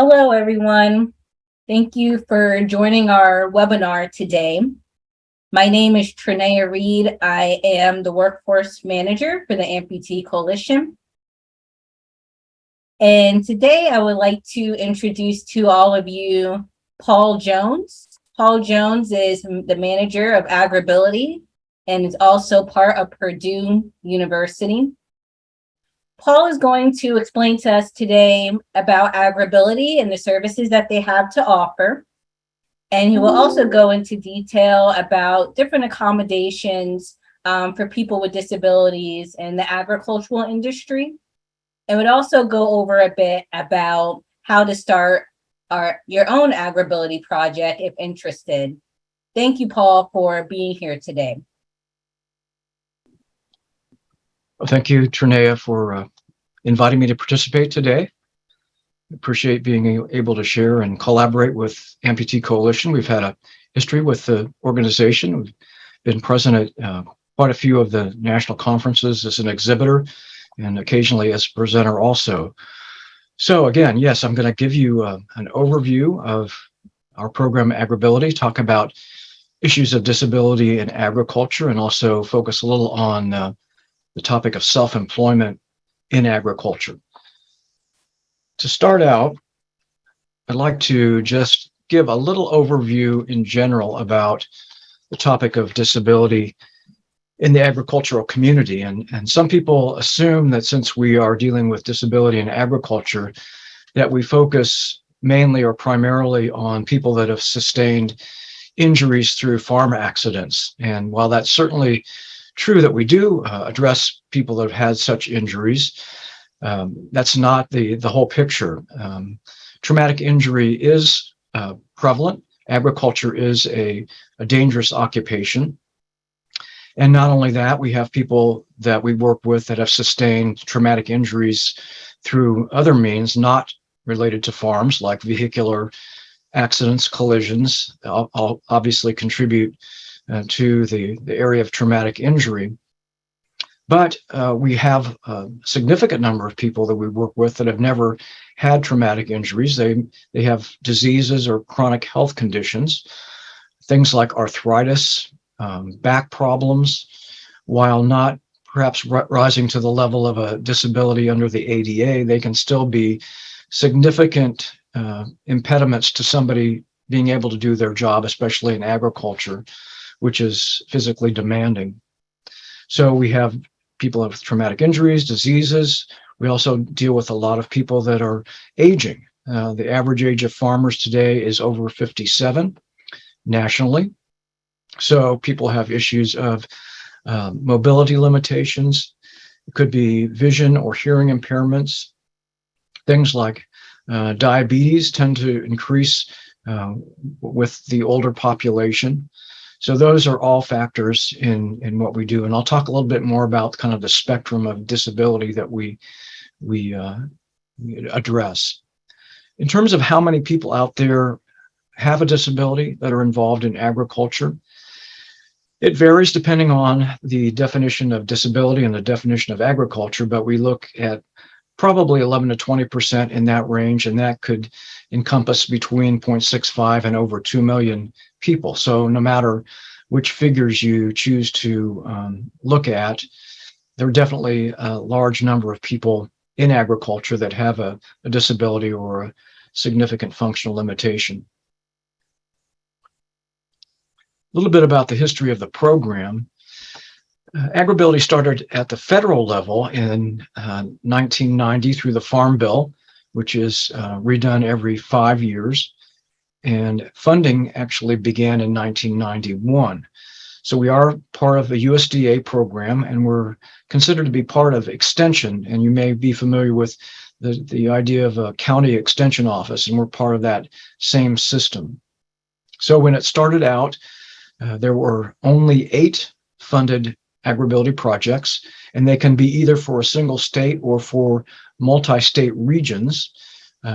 Hello, everyone. Thank you for joining our webinar today. My name is Trinea Reed. I am the Workforce Manager for the Amputee Coalition. And today I would like to introduce to all of you Paul Jones. Paul Jones is the manager of AgrAbility and is also part of Purdue University. Paul is going to explain to us today about AgrAbility and the services that they have to offer. And he will also go into detail about different accommodations for people with disabilities in the agricultural industry. And would also go over a bit about how to start your own AgrAbility project if interested. Thank you, Paul, for being here today. Well, thank you, Trinea, for inviting me to participate today. Appreciate being able to share and collaborate with Amputee Coalition. We've had a history with the organization. We've been present at quite a few of the national conferences as an exhibitor and occasionally as a presenter also. So again, yes, I'm going to give you an overview of our program AgrAbility, talk about issues of disability in agriculture, and also focus a little on the topic of self-employment in agriculture. To start out, I'd like to just give a little overview in general about the topic of disability in the agricultural community. And some people assume that since we are dealing with disability in agriculture, that we focus mainly or primarily on people that have sustained injuries through farm accidents. And while that's certainly true that we do address people that have had such injuries, that's not the whole picture. Traumatic injury is prevalent. Agriculture is a dangerous occupation. And not only that, we have people that we work with that have sustained traumatic injuries through other means not related to farms, like vehicular accidents, collisions, all obviously contribute to the area of traumatic injury. But we have a significant number of people that we work with that have never had traumatic injuries. They have diseases or chronic health conditions, things like arthritis, back problems, while not perhaps rising to the level of a disability under the ADA, they can still be significant impediments to somebody being able to do their job, especially in agriculture, which is physically demanding. So we have people with traumatic injuries, diseases. We also deal with a lot of people that are aging. The average age of farmers today is over 57 nationally. So people have issues of mobility limitations. It could be vision or hearing impairments. Things like diabetes tend to increase with the older population. So those are all factors in what we do. And I'll talk a little bit more about kind of the spectrum of disability that we address. In terms of how many people out there have a disability that are involved in agriculture, it varies depending on the definition of disability and the definition of agriculture, but we look at probably 11 to 20% in that range, and that could encompass between 0.65 and over 2 million people. So no matter which figures you choose to look at, there are definitely a large number of people in agriculture that have a disability or a significant functional limitation. A little bit about the history of the program. AgrAbility started at the federal level in 1990 through the Farm Bill, which is redone every 5 years. And funding actually began in 1991. So we are part of the USDA program, and we're considered to be part of Extension. And you may be familiar with the idea of a county extension office, and we're part of that same system. So when it started out, there were only 8 funded AgrAbility projects, and they can be either for a single state or for multi-state regions.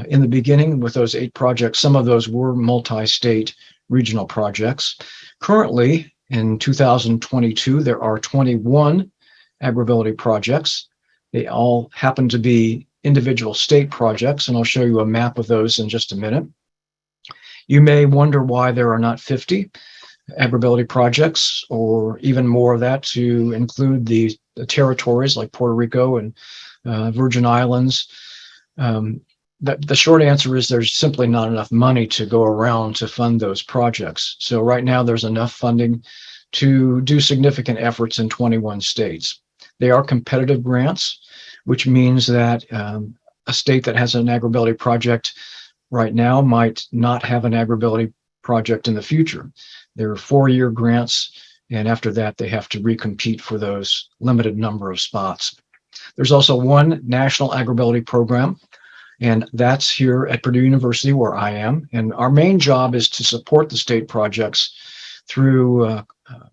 In the beginning, with those 8 projects, some of those were multi-state regional projects. Currently, in 2022, there are 21 AgrAbility projects. They all happen to be individual state projects, and I'll show you a map of those in just a minute. You may wonder why there are not 50 AgrAbility projects, or even more of that, to include the territories like Puerto Rico and Virgin Islands. The short answer is there's simply not enough money to go around to fund those projects. So right now there's enough funding to do significant efforts in 21 states. They are competitive grants, which means that a state that has an AgrAbility project right now might not have an AgrAbility project in the future. There are 4-year grants, and after that, they have to recompete for those limited number of spots. There's also one national AgrAbility program, and that's here at Purdue University, where I am. And our main job is to support the state projects through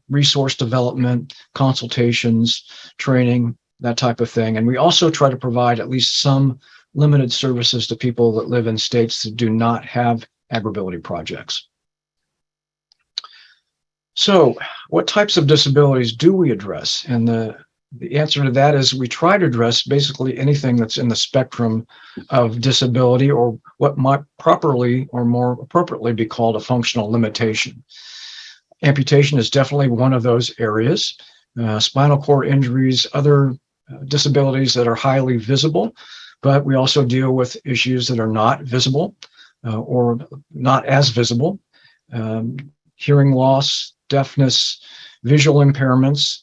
resource development, consultations, training, that type of thing. And we also try to provide at least some limited services to people that live in states that do not have AgrAbility projects. So what types of disabilities do we address? And the answer to that is we try to address basically anything that's in the spectrum of disability, or what might properly or more appropriately be called a functional limitation. Amputation is definitely one of those areas. Spinal cord injuries, other disabilities that are highly visible, but we also deal with issues that are not visible or not as visible. Hearing loss, deafness, visual impairments,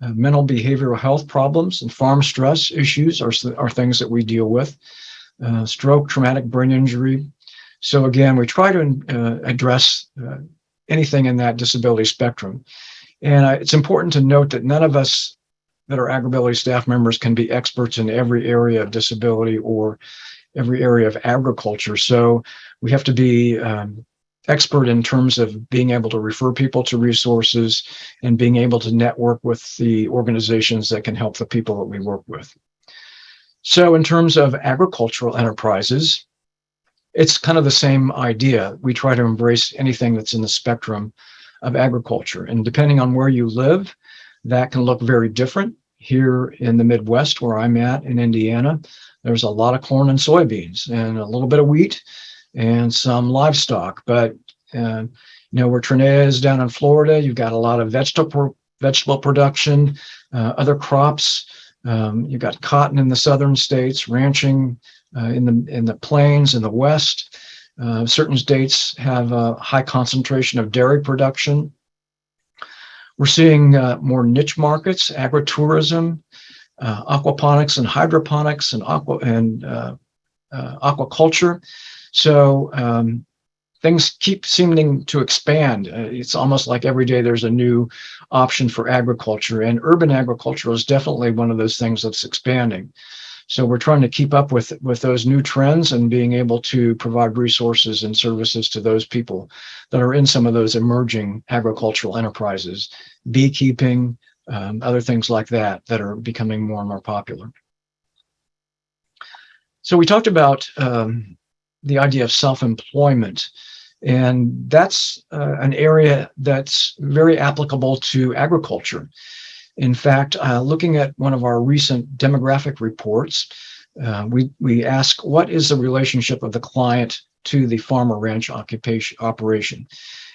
mental behavioral health problems, and farm stress issues are things that we deal with. Stroke, traumatic brain injury. So again, we try to address anything in that disability spectrum. And it's important to note that none of us that are AgrAbility staff members can be experts in every area of disability or every area of agriculture. So we have to be expert in terms of being able to refer people to resources and being able to network with the organizations that can help the people that we work with. So in terms of agricultural enterprises, it's kind of the same idea. We try to embrace anything that's in the spectrum of agriculture. And depending on where you live, that can look very different. Here in the Midwest, where I'm at in Indiana, there's a lot of corn and soybeans and a little bit of wheat and some livestock. But where Trinea is down in Florida, you've got a lot of vegetable production, other crops. You've got cotton in the southern states, ranching in the plains in the west. Certain states have a high concentration of dairy production. We're seeing more niche markets, agritourism, aquaponics and hydroponics, and aquaculture. So things keep seeming to expand. It's almost like every day there's a new option for agriculture, and urban agriculture is definitely one of those things that's expanding. So we're trying to keep up with those new trends and being able to provide resources and services to those people that are in some of those emerging agricultural enterprises, beekeeping, other things like that are becoming more and more popular. So we talked about the idea of self-employment, and that's an area that's very applicable to agriculture. In fact, looking at one of our recent demographic reports, we ask, what is the relationship of the client to the farmer ranch operation?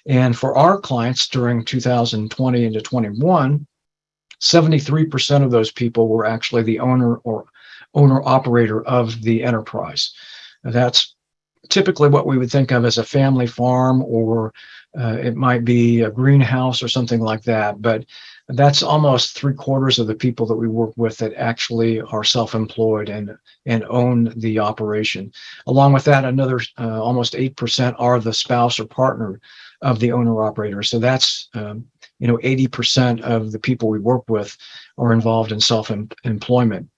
And for our clients during 2020 into 21, 73% of those people were actually the owner-operator of the enterprise. That's typically what we would think of as a family farm, or it might be a greenhouse or something like that. But that's almost 3/4 of the people that we work with that actually are self-employed and own the operation. Along with that, another almost 8% are the spouse or partner of the owner-operator. So that's 80% of the people we work with are involved in self-employment.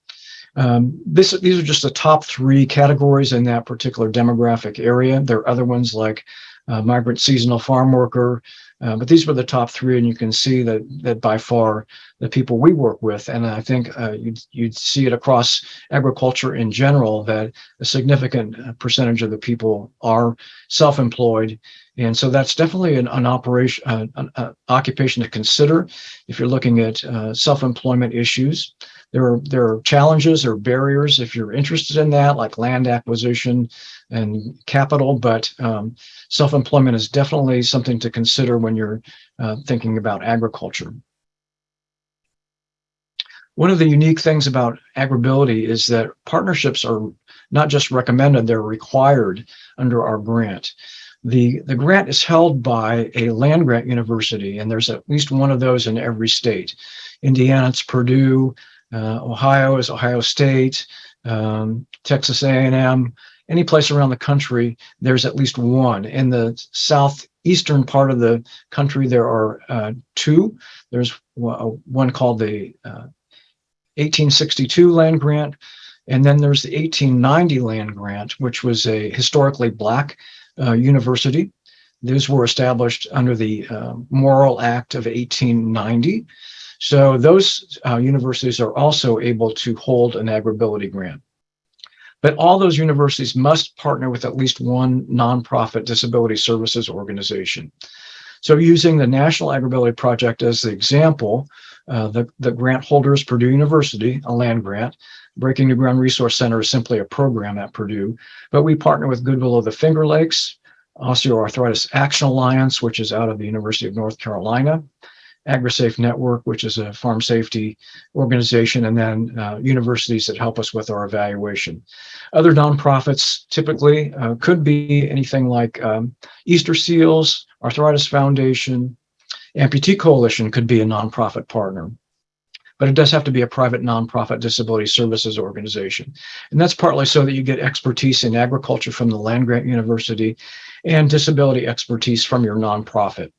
These are just the top 3 categories in that particular demographic area. There are other ones like migrant seasonal farm worker, but these were the top 3, and you can see that by far the people we work with, and I think you'd see it across agriculture in general, that a significant percentage of the people are self-employed And so that's definitely an operation, an occupation to consider if you're looking at self-employment issues. There are challenges or barriers if you're interested in that, like land acquisition and capital, but self-employment is definitely something to consider when you're thinking about agriculture. One of the unique things about AgrAbility is that partnerships are not just recommended, they're required under our grant. The grant is held by a land grant university, and there's at least one of those in every state. Indiana, it's Purdue. Ohio is Ohio State. Texas A&M. Any place around the country, there's at least one. In the southeastern part of the country, there are two. There's one called the 1862 land grant, and then there's the 1890 land grant, which was a historically Black university. Those were established under the Morrill Act of 1890. So those universities are also able to hold an AgrAbility grant. But all those universities must partner with at least one nonprofit disability services organization. So using the National AgrAbility Project as the example, the grant holder is Purdue University, a land grant. Breaking New Ground Resource Center is simply a program at Purdue, but we partner with Goodwill of the Finger Lakes, Osteoarthritis Action Alliance, which is out of the University of North Carolina, AgriSafe Network, which is a farm safety organization, and then universities that help us with our evaluation. Other nonprofits typically could be anything like Easter Seals, Arthritis Foundation, Amputee Coalition could be a nonprofit partner. But it does have to be a private nonprofit disability services organization. And that's partly so that you get expertise in agriculture from the land grant university and disability expertise from your nonprofit.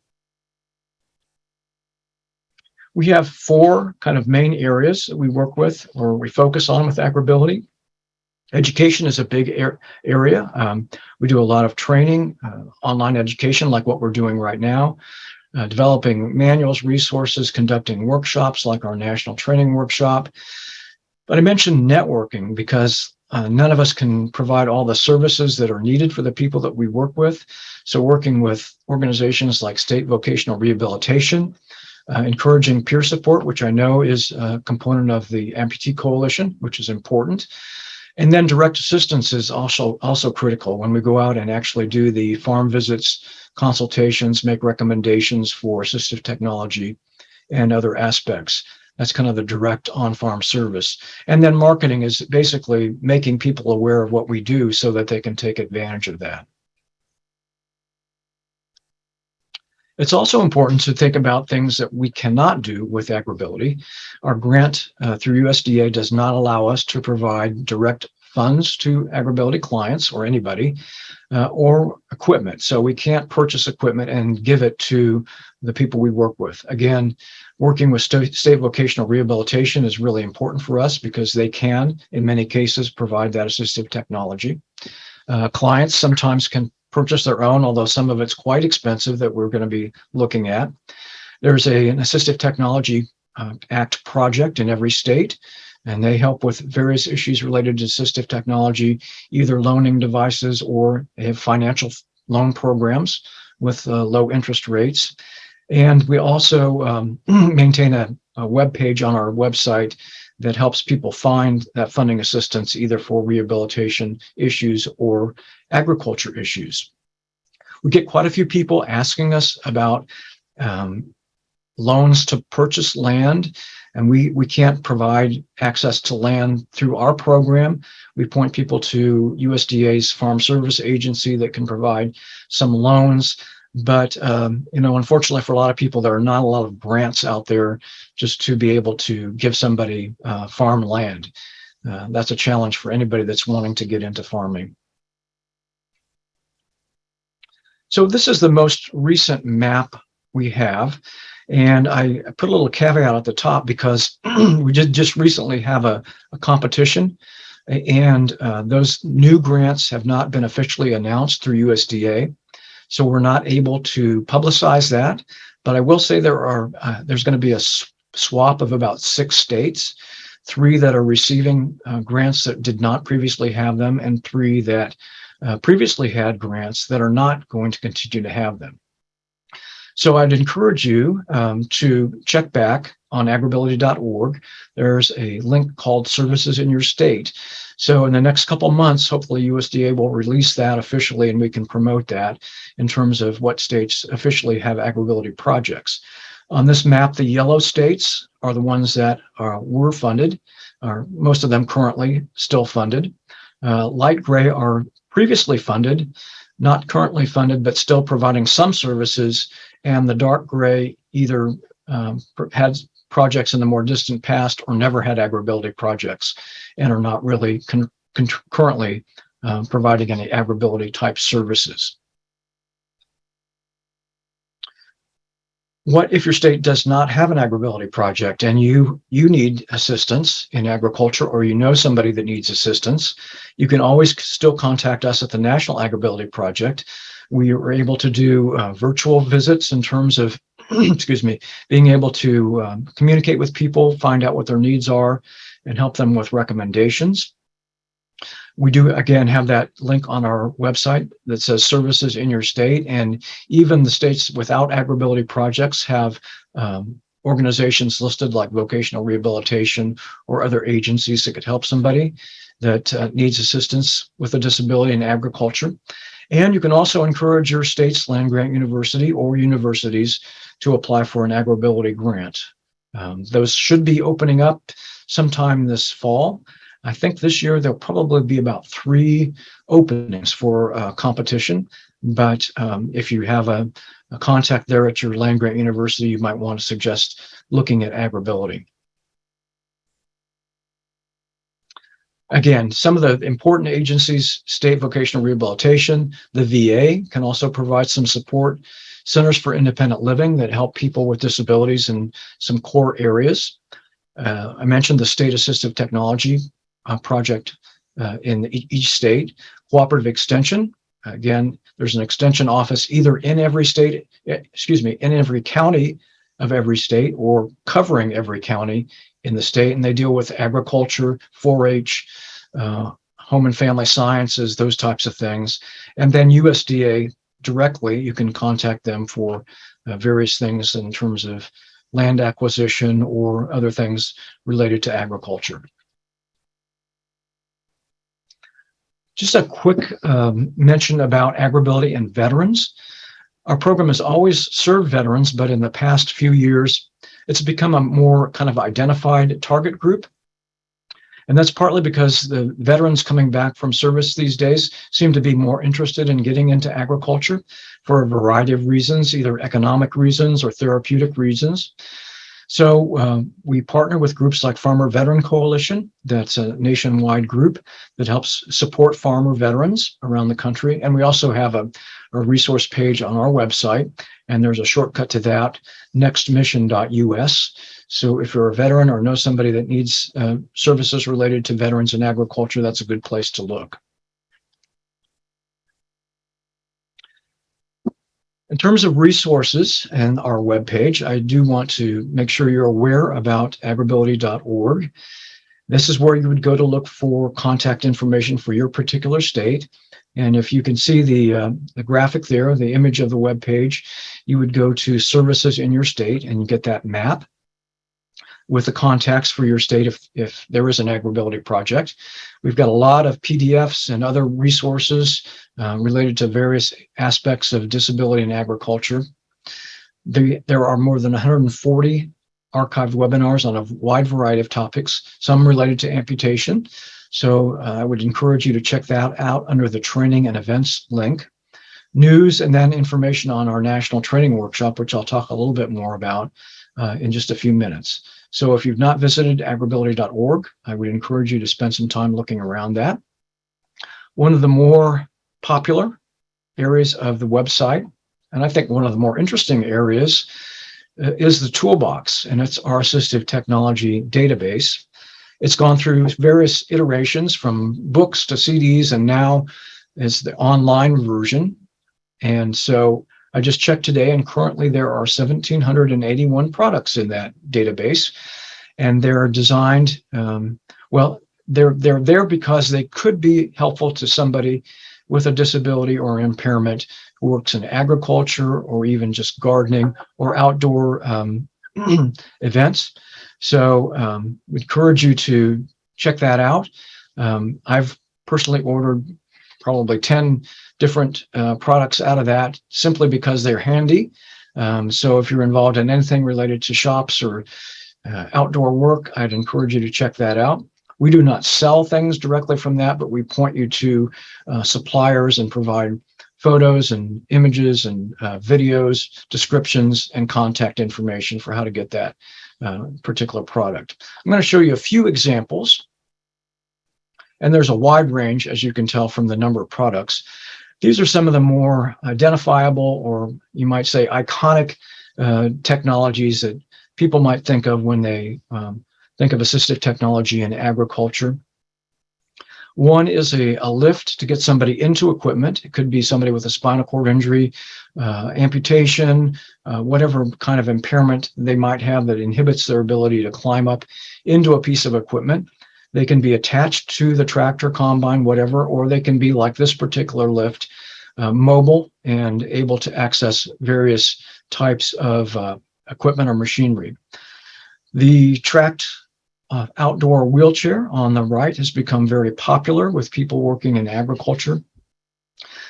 We have four kind of main areas that we work with or we focus on with AgrAbility. Education is a big area. We do a lot of training, online education like what we're doing right now, developing manuals, resources, conducting workshops like our national training workshop. But I mentioned networking because none of us can provide all the services that are needed for the people that we work with. So working with organizations like State Vocational Rehabilitation, encouraging peer support, which I know is a component of the Amputee Coalition, which is important. And then direct assistance is also critical when we go out and actually do the farm visits, consultations, make recommendations for assistive technology and other aspects. That's kind of the direct on-farm service. And then marketing is basically making people aware of what we do so that they can take advantage of that. It's also important to think about things that we cannot do with AgrAbility. Our grant through USDA does not allow us to provide direct funds to AgrAbility clients or anybody or equipment. So we can't purchase equipment and give it to the people we work with. Again, working with state vocational rehabilitation is really important for us because they can, in many cases, provide that assistive technology. Clients sometimes can purchase their own, although some of it's quite expensive that we're going to be looking at. There's an Assistive Technology Act project in every state, and they help with various issues related to assistive technology, either loaning devices or they have financial loan programs with low interest rates. And we also maintain a web page on our website that helps people find that funding assistance either for rehabilitation issues or agriculture issues. We get quite a few people asking us about loans to purchase land, and we can't provide access to land through our program. We point people to USDA's Farm Service Agency that can provide some loans. But, unfortunately for a lot of people, there are not a lot of grants out there just to be able to give somebody farm land. That's a challenge for anybody that's wanting to get into farming. So this is the most recent map we have. And I put a little caveat at the top because we did just recently have a competition. And those new grants have not been officially announced through USDA. So we're not able to publicize that, but I will say there's going to be a swap of about 6 states, 3 that are receiving grants that did not previously have them, and 3 that previously had grants that are not going to continue to have them. So I'd encourage you to check back on agrability.org. There's a link called Services in Your State. So in the next couple months, hopefully USDA will release that officially, and we can promote that in terms of what states officially have AgrAbility projects. On this map, the yellow states are the ones that were funded, or most of them currently still funded. Light gray are previously funded, not currently funded, but still providing some services. And the dark gray either had projects in the more distant past or never had AgrAbility projects and are not really currently providing any AgrAbility type services. What if your state does not have an AgrAbility project and you need assistance in agriculture, or you know somebody that needs assistance? You can always still contact us at the National AgrAbility Project. We are able to do virtual visits in terms of, excuse me, being able to communicate with people, find out what their needs are, and help them with recommendations. We do, again, have that link on our website that says services in your state. And even the states without AgrAbility projects have organizations listed like vocational rehabilitation or other agencies that could help somebody that needs assistance with a disability in agriculture. And you can also encourage your state's land-grant university or universities to apply for an AgrAbility grant. Those should be opening up sometime this fall. I think this year there'll probably be about 3 openings for competition, but if you have a contact there at your land-grant university, you might want to suggest looking at AgrAbility. Again, some of the important agencies: state vocational rehabilitation, the VA can also provide some support, centers for independent living that help people with disabilities in some core areas. I mentioned the state assistive technology project in each state. Cooperative extension, again, there's an extension office either in every state, in every county of every state, or covering every county in the state, and they deal with agriculture, 4-H, home and family sciences, those types of things. And then USDA directly, you can contact them for various things in terms of land acquisition or other things related to agriculture. Just a quick mention about AgrAbility and veterans. Our program has always served veterans, but in the past few years, it's become a more kind of identified target group. And that's partly because the veterans coming back from service these days seem to be more interested in getting into agriculture for a variety of reasons, either economic reasons or therapeutic reasons. So we partner with groups like Farmer Veteran Coalition. That's a nationwide group that helps support farmer veterans around the country. And we also have a resource page on our website, and there's a shortcut to that, nextmission.us. So if you're a veteran or know somebody that needs services related to veterans in agriculture, that's a good place to look. In terms of resources and our webpage, I do want to make sure you're aware about agrability.org. This is where you would go to look for contact information for your particular state. And if you can see the graphic there, the image of the webpage, you would go to services in your state and you get that map with the contacts for your state if there is an AgrAbility project. We've got a lot of PDFs and other resources related to various aspects of disability in agriculture. There are more than 140 archived webinars on a wide variety of topics, some related to amputation. So I would encourage you to check that out under the training and events link. News, and then information on our national training workshop, which I'll talk a little bit more about in just a few minutes. So if you've not visited agrability.org, I would encourage you to spend some time looking around that. One of the more popular areas of the website, and I think one of the more interesting areas, is the toolbox, and it's our assistive technology database. It's gone through various iterations from books to CDs, and now is the online version. And so I just checked today, and currently there are 1,781 products in that database, and they're designed, well, they're there because they could be helpful to somebody with a disability or impairment who works in agriculture or even just gardening or outdoor events. So we encourage you to check that out. I've personally ordered probably 10 different products out of that simply because they're handy. So if you're involved in anything related to shops or outdoor work, I'd encourage you to check that out. We do not sell things directly from that, but we point you to suppliers and provide photos and images and videos, descriptions, and contact information for how to get that particular product. I'm going to show you a few examples. And there's a wide range, as you can tell from the number of products. These are some of the more identifiable, or you might say iconic technologies that people might think of when they think of assistive technology in agriculture. One is a lift to get somebody into equipment. It could be somebody with a spinal cord injury, amputation, whatever kind of impairment they might have that inhibits their ability to climb up into a piece of equipment. They can be attached to the tractor, combine, whatever, or they can be like this particular lift, mobile and able to access various types of equipment or machinery. The tracked outdoor wheelchair on the right has become very popular with people working in agriculture.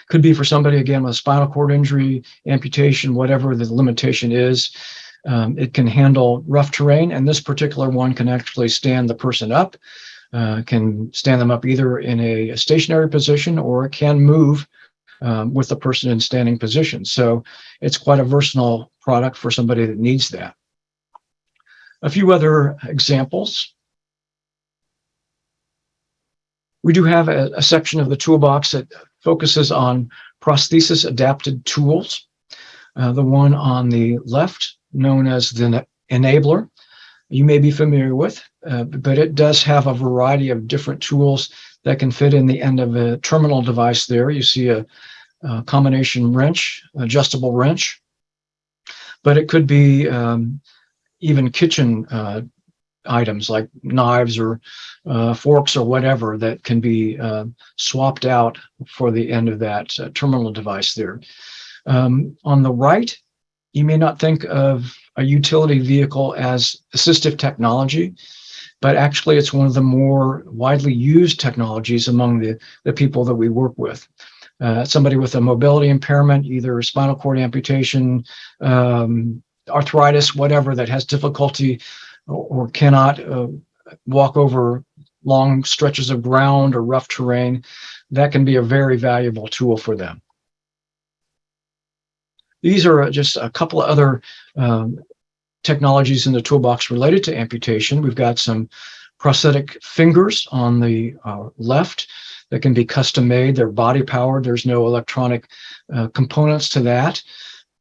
Could be for somebody, again, with a spinal cord injury, amputation, whatever the limitation is. It can handle rough terrain, and this particular one can actually stand the person up, can stand them up either in a stationary position, or it can move with the person in standing position. So it's quite a versatile product for somebody that needs that. A few other examples. We do have a section of the toolbox that focuses on prosthesis adapted tools. The one on the left, known as the enabler, you may be familiar with, but it does have a variety of different tools that can fit in the end of a terminal device there. You see a combination wrench, adjustable wrench, but it could be even kitchen items like knives or forks or whatever that can be swapped out for the end of that terminal device there. On the right, you may not think of a utility vehicle as assistive technology, but actually it's one of the more widely used technologies among the people that we work with. Somebody with a mobility impairment, either spinal cord amputation, arthritis, whatever, that has difficulty or cannot walk over long stretches of ground or rough terrain, that can be a very valuable tool for them. These are just a couple of other technologies in the toolbox related to amputation. We've got some prosthetic fingers on the left that can be custom made. They're body powered. There's no electronic components to that,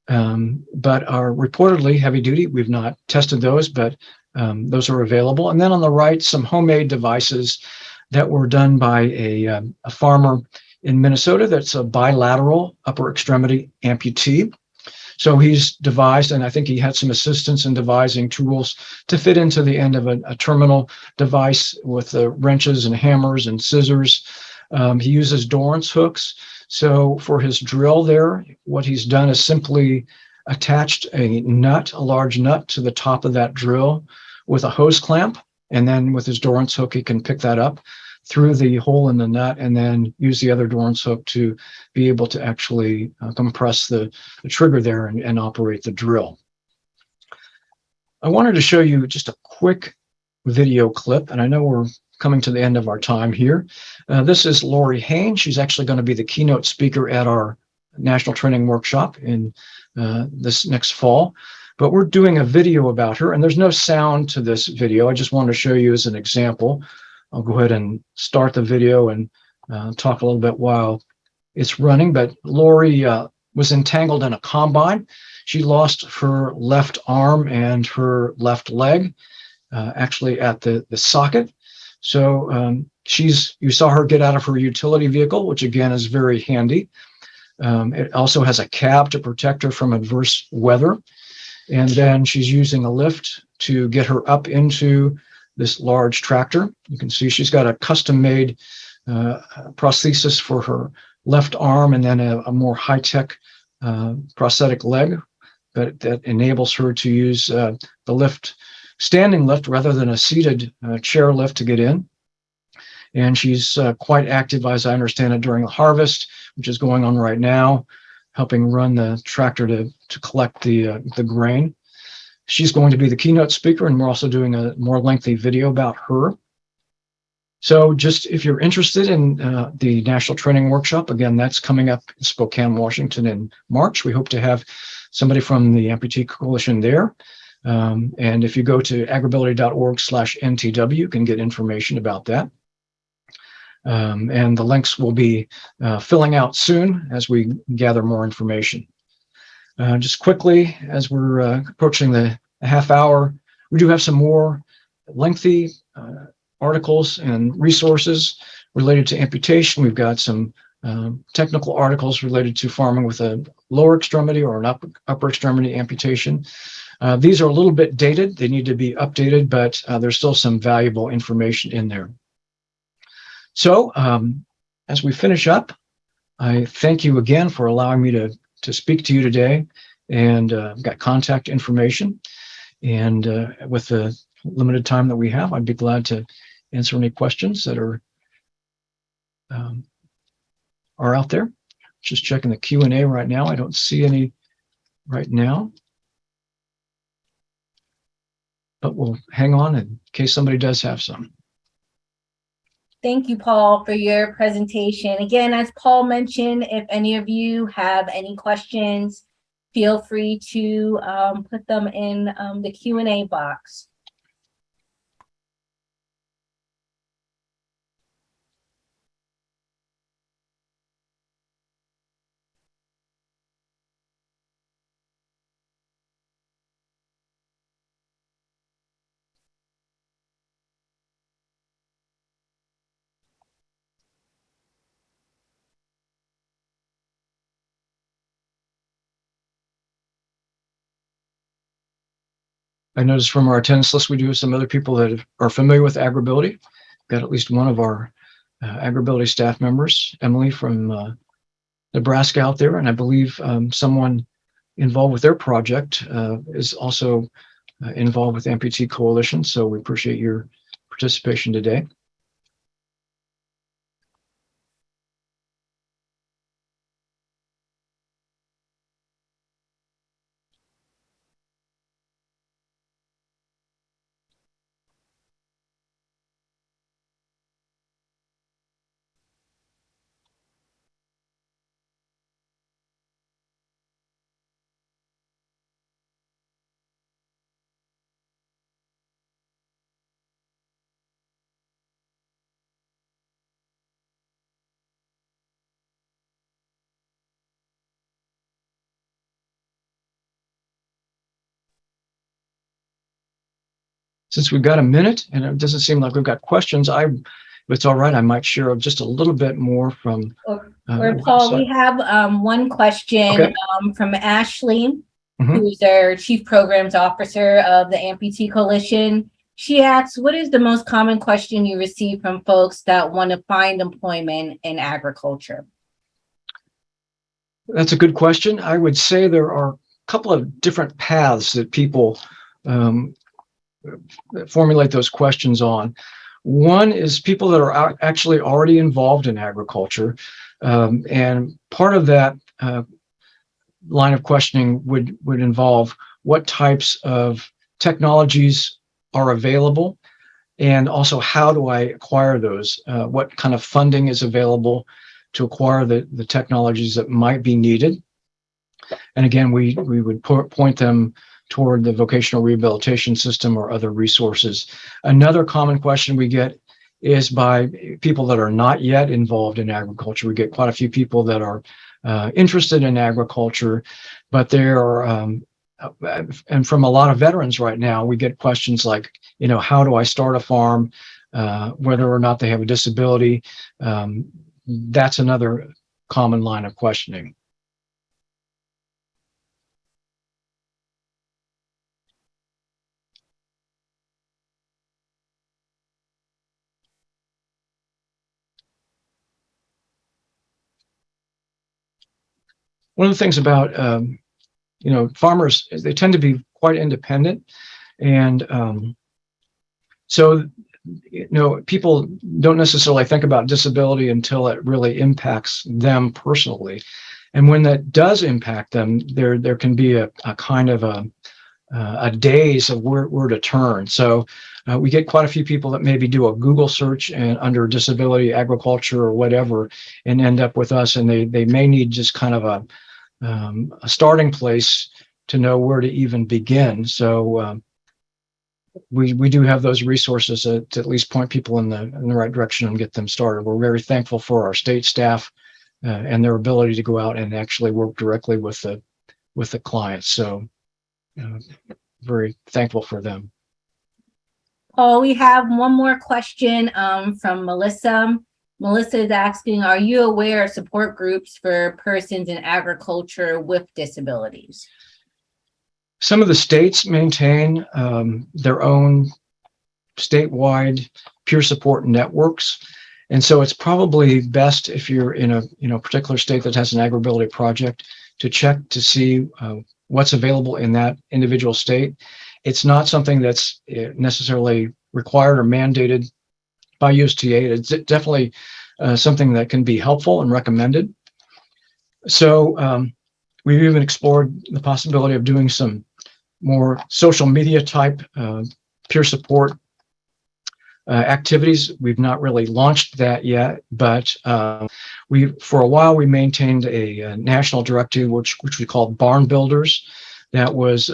but are reportedly heavy duty. We've not tested those, but those are available. And then on the right, some homemade devices that were done by a farmer in Minnesota that's a bilateral upper extremity amputee. So he's devised, and I think he had some assistance in devising tools to fit into the end of a terminal device with the wrenches and hammers and scissors. He uses Dorrance hooks. So for his drill there, what he's done is simply attached a nut, a large nut, to the top of that drill with a hose clamp. And then with his Dorrance hook, he can pick that up through the hole in the nut and then use the other Dorrance hook to be able to actually compress the trigger there and operate the drill. I wanted to show you just a quick video clip, and I know we're coming to the end of our time here. This is Lori Hain. She's actually going to be the keynote speaker at our National Training Workshop in this next fall. But we're doing a video about her, and there's no sound to this video. I just wanted to show you as an example. I'll go ahead and start the video and talk a little bit while it's running. But Lori was entangled in a combine. She lost her left arm and her left leg, actually at the socket. So you saw her get out of her utility vehicle, which again is very handy. It also has a cab to protect her from adverse weather. And then she's using a lift to get her up into this large tractor. You can see she's got a custom-made prosthesis for her left arm and then a more high-tech prosthetic leg that enables her to use the lift, standing lift rather than a seated chair lift to get in. And she's quite active, as I understand it, during the harvest, which is going on right now, helping run the tractor to collect the grain. She's going to be the keynote speaker, and we're also doing a more lengthy video about her. So just if you're interested in the National Training Workshop, again, that's coming up in Spokane, Washington in March. We hope to have somebody from the Amputee Coalition there. And if you go to agrability.org/NTW, you can get information about that. And the links will be filling out soon as we gather more information. Just quickly, as we're approaching the half hour, we do have some more lengthy articles and resources related to amputation. We've got some technical articles related to farming with a lower extremity or an upper extremity amputation. These are a little bit dated. They need to be updated, but there's still some valuable information in there. So as we finish up, I thank you again for allowing me to speak to you today, and I've got contact information. And with the limited time that we have, I'd be glad to answer any questions that are out there. Just checking the Q&A right now. I don't see any right now, but we'll hang on in case somebody does have some. Thank you, Paul, for your presentation. Again, as Paul mentioned, if any of you have any questions, feel free to put them in the Q&A box. I noticed from our attendance list, we do have some other people that are familiar with AgrAbility. Got at least one of our AgrAbility staff members, Emily from Nebraska out there, and I believe someone involved with their project is also involved with Amputee Coalition, so we appreciate your participation today. Since we've got a minute and it doesn't seem like we've got questions, if it's all right, I might share just a little bit more from Or Paul, we have one question from Ashley, who's our Chief Programs Officer of the Amputee Coalition. She asks, what is the most common question you receive from folks that want to find employment in agriculture? That's a good question. I would say there are a couple of different paths that people formulate those questions on. One is people that are actually already involved in agriculture, and part of that line of questioning would involve what types of technologies are available, and also how do I acquire those? What kind of funding is available to acquire the technologies that might be needed? And again, we would point them toward the vocational rehabilitation system or other resources. Another common question we get is by people that are not yet involved in agriculture. We get quite a few people that are interested in agriculture, but they're, and from a lot of veterans right now, we get questions like, how do I start a farm, whether or not they have a disability. That's another common line of questioning. one of the things about farmers is they tend to be quite independent, and so people don't necessarily think about disability until it really impacts them personally. And when that does impact them, there can be a kind of a daze of where to turn. So we get quite a few people that maybe do a Google search and under disability agriculture or whatever, and end up with us, and they may need just kind of a starting place to know where to even begin. So we do have those resources to at least point people in the right direction and get them started. We're very thankful for our state staff and their ability to go out and actually work directly with the clients. So very thankful for them. Paul, we have one more question from Melissa. Melissa is asking, are you aware of support groups for persons in agriculture with disabilities? Some of the states maintain their own statewide peer support networks. And so it's probably best if you're in a particular state that has an AgrAbility project to check to see what's available in that individual state. It's not something that's necessarily required or mandated by USDA. It's definitely something that can be helpful and recommended. So we've even explored the possibility of doing some more social media type peer support activities. We've not really launched that yet, but for a while we maintained a national directory which we called Barn Builders. That was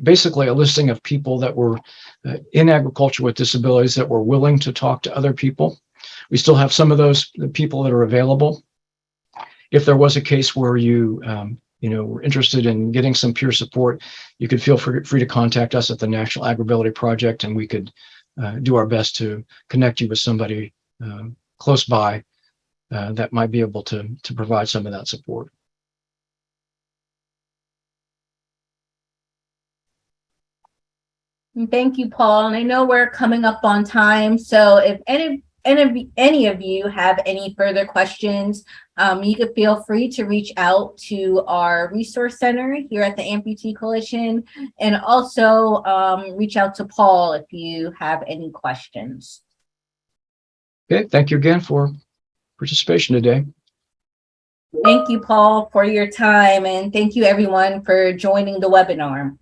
basically a listing of people that were in agriculture with disabilities that were willing to talk to other people. We still have some of those people that are available. If there was a case where you were interested in getting some peer support, you could feel free to contact us at the National AgrAbility Project, and we could do our best to connect you with somebody close by that might be able to provide some of that support. Thank you, Paul. And I know we're coming up on time, so if any of you have any further questions, you could feel free to reach out to our resource center here at the Amputee Coalition, and also reach out to Paul if you have any questions. Okay, thank you again for participation today. Thank you, Paul, for your time, and thank you everyone for joining the webinar.